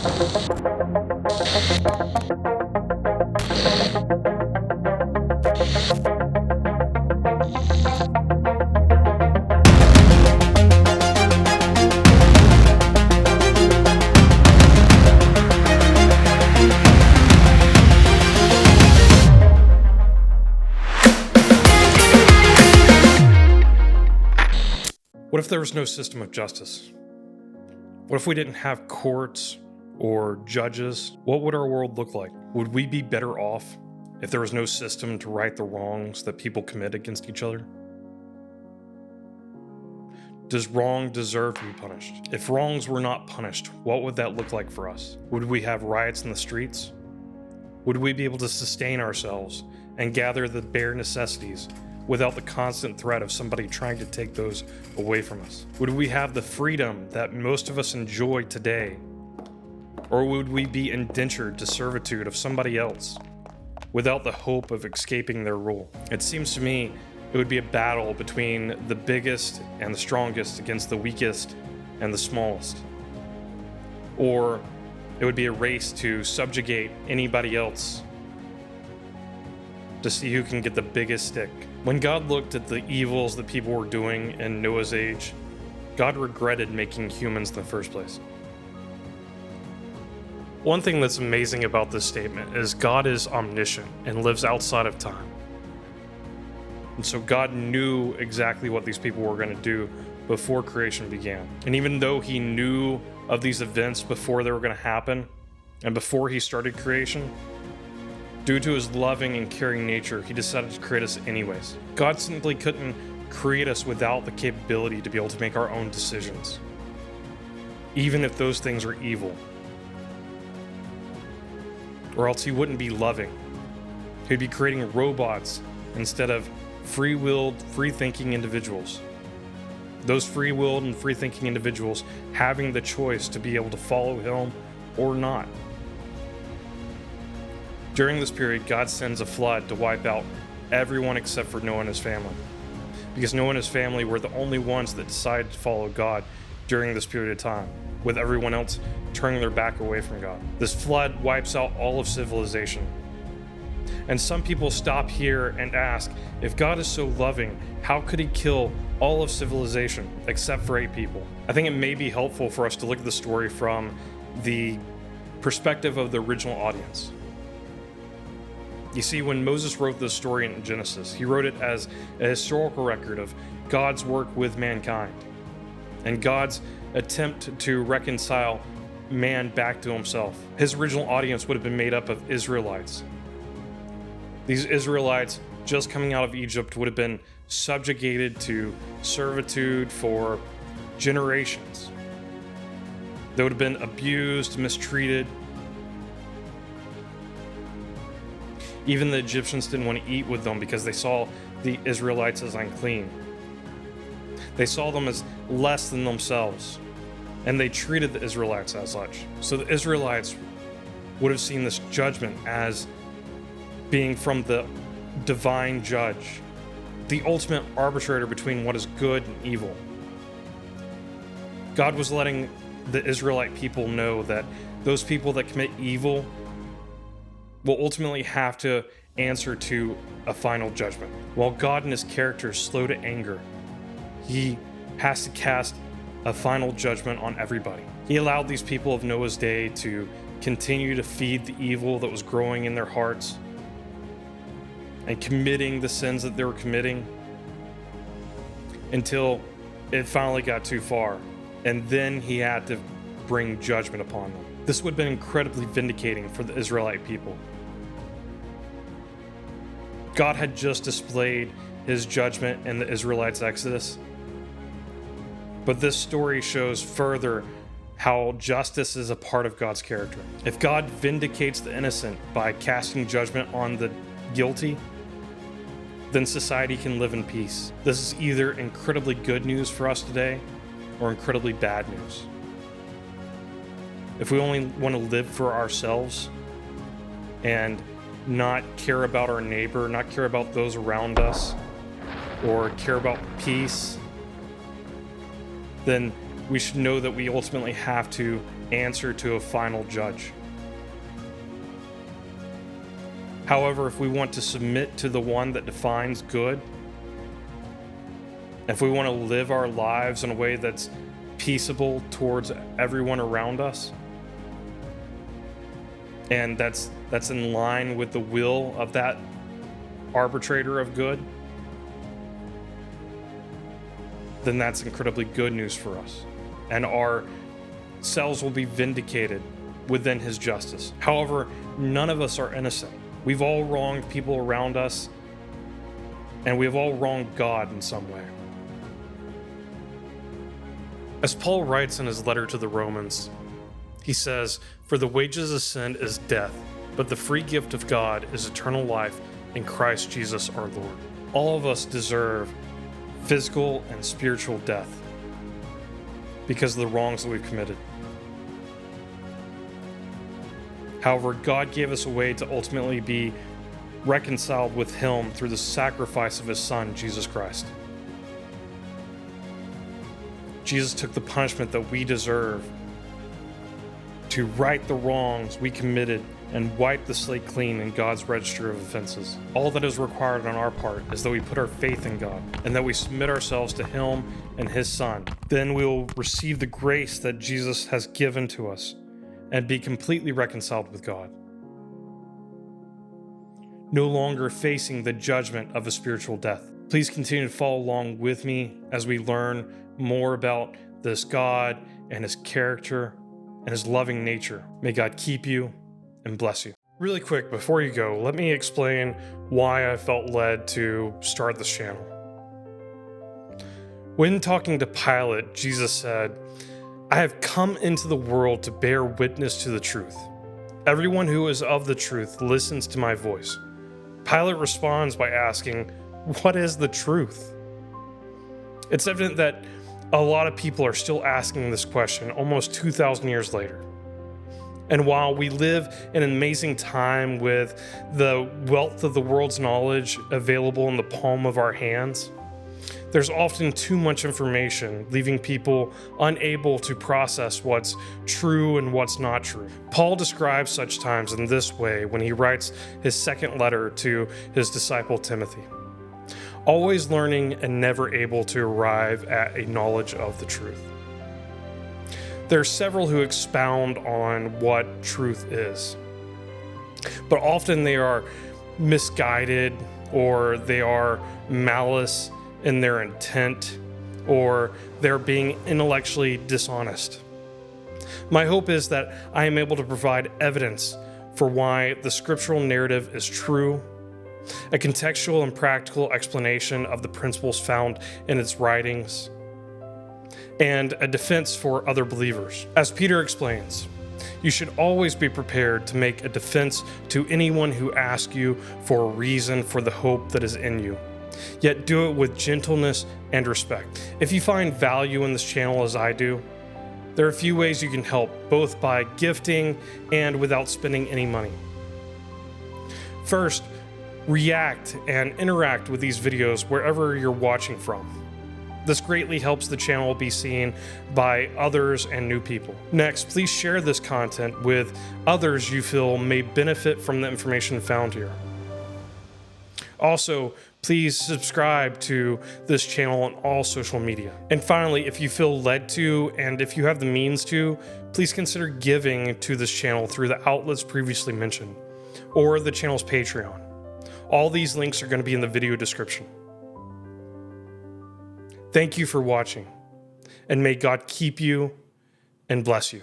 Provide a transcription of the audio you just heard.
What if there was no system of justice? What if we didn't have courts or judges? What would our world look like? Would we be better off if there was no system to right the wrongs that people commit against each other? Does wrong deserve to be punished? If wrongs were not punished, what would that look like for us? Would we have riots in the streets? Would we be able to sustain ourselves and gather the bare necessities without the constant threat of somebody trying to take those away from us? Would we have the freedom that most of us enjoy today? Or would we be indentured to servitude of somebody else without the hope of escaping their rule? It seems to me it would be a battle between the biggest and the strongest against the weakest and the smallest. Or it would be a race to subjugate anybody else to see who can get the biggest stick. When God looked at the evils that people were doing in Noah's age, God regretted making humans in the first place. One thing that's amazing about this statement is God is omniscient and lives outside of time. And so God knew exactly what these people were going to do before creation began. And even though he knew of these events before they were going to happen and before he started creation, due to his loving and caring nature, he decided to create us anyways. God simply couldn't create us without the capability to be able to make our own decisions, even if those things are evil. Or else he wouldn't be loving. He'd be creating robots instead of free-willed, free-thinking individuals. Those free-willed and free-thinking individuals having the choice to be able to follow him or not. During this period, God sends a flood to wipe out everyone except for Noah and his family. Because Noah and his family were the only ones that decided to follow God during this period of time, with everyone else turning their back away from God. This flood wipes out all of civilization. And some people stop here and ask, if God is so loving, how could he kill all of civilization except for 8 people? I think it may be helpful for us to look at the story from the perspective of the original audience. You see, when Moses wrote this story in Genesis, he wrote it as a historical record of God's work with mankind and God's attempt to reconcile man back to himself. His original audience would have been made up of Israelites. These Israelites, just coming out of Egypt, would have been subjugated to servitude for generations. They would have been abused, mistreated. Even the Egyptians didn't want to eat with them because they saw the Israelites as unclean. They saw them as less than themselves, and they treated the Israelites as such. So the Israelites would have seen this judgment as being from the divine judge, the ultimate arbitrator between what is good and evil. God was letting the Israelite people know that those people that commit evil will ultimately have to answer to a final judgment. While God in his character is slow to anger, he has to cast a final judgment on everybody. He allowed these people of Noah's day to continue to feed the evil that was growing in their hearts and committing the sins that they were committing until it finally got too far. And then he had to bring judgment upon them. This would have been incredibly vindicating for the Israelite people. God had just displayed his judgment in the Israelites' exodus. But this story shows further how justice is a part of God's character. If God vindicates the innocent by casting judgment on the guilty, then society can live in peace. This is either incredibly good news for us today or incredibly bad news. If we only want to live for ourselves and not care about our neighbor, not care about those around us, or care about peace, then we should know that we ultimately have to answer to a final judge. However, if we want to submit to the one that defines good, if we want to live our lives in a way that's peaceable towards everyone around us, and that's in line with the will of that arbitrator of good, then that's incredibly good news for us. And our selves will be vindicated within his justice. However, none of us are innocent. We've all wronged people around us, and we have all wronged God in some way. As Paul writes in his letter to the Romans, he says, "For the wages of sin is death, but the free gift of God is eternal life in Christ Jesus our Lord." All of us deserve physical and spiritual death because of the wrongs that we've committed. However, God gave us a way to ultimately be reconciled with him through the sacrifice of his Son, Jesus Christ. Jesus took the punishment that we deserve to right the wrongs we committed and wipe the slate clean in God's register of offenses. All that is required on our part is that we put our faith in God and that we submit ourselves to him and his Son. Then we will receive the grace that Jesus has given to us and be completely reconciled with God, no longer facing the judgment of a spiritual death. Please continue to follow along with me as we learn more about this God and his character and his loving nature. May God keep you and bless you. Really quick, before you go, let me explain why I felt led to start this channel. When talking to Pilate, Jesus said, "I have come into the world to bear witness to the truth. Everyone who is of the truth listens to my voice." Pilate responds by asking, "What is the truth?" It's evident that a lot of people are still asking this question almost 2,000 years later. And while we live in an amazing time with the wealth of the world's knowledge available in the palm of our hands, there's often too much information, leaving people unable to process what's true and what's not true. Paul describes such times in this way when he writes his second letter to his disciple Timothy: "Always learning and never able to arrive at a knowledge of the truth." There are several who expound on what truth is, but often they are misguided, or they are malice in their intent, or they're being intellectually dishonest. My hope is that I am able to provide evidence for why the scriptural narrative is true, a contextual and practical explanation of the principles found in its writings, and a defense for other believers. As Peter explains, you should always be prepared to make a defense to anyone who asks you for a reason for the hope that is in you, yet do it with gentleness and respect. If you find value in this channel as I do, there are a few ways you can help, both by gifting and without spending any money. First, react and interact with these videos wherever you're watching from. This greatly helps the channel be seen by others and new people. Next, please share this content with others you feel may benefit from the information found here. Also, please subscribe to this channel on all social media. And finally, if you feel led to, and if you have the means to, please consider giving to this channel through the outlets previously mentioned, or the channel's Patreon. All these links are going to be in the video description. Thank you for watching, and may God keep you and bless you.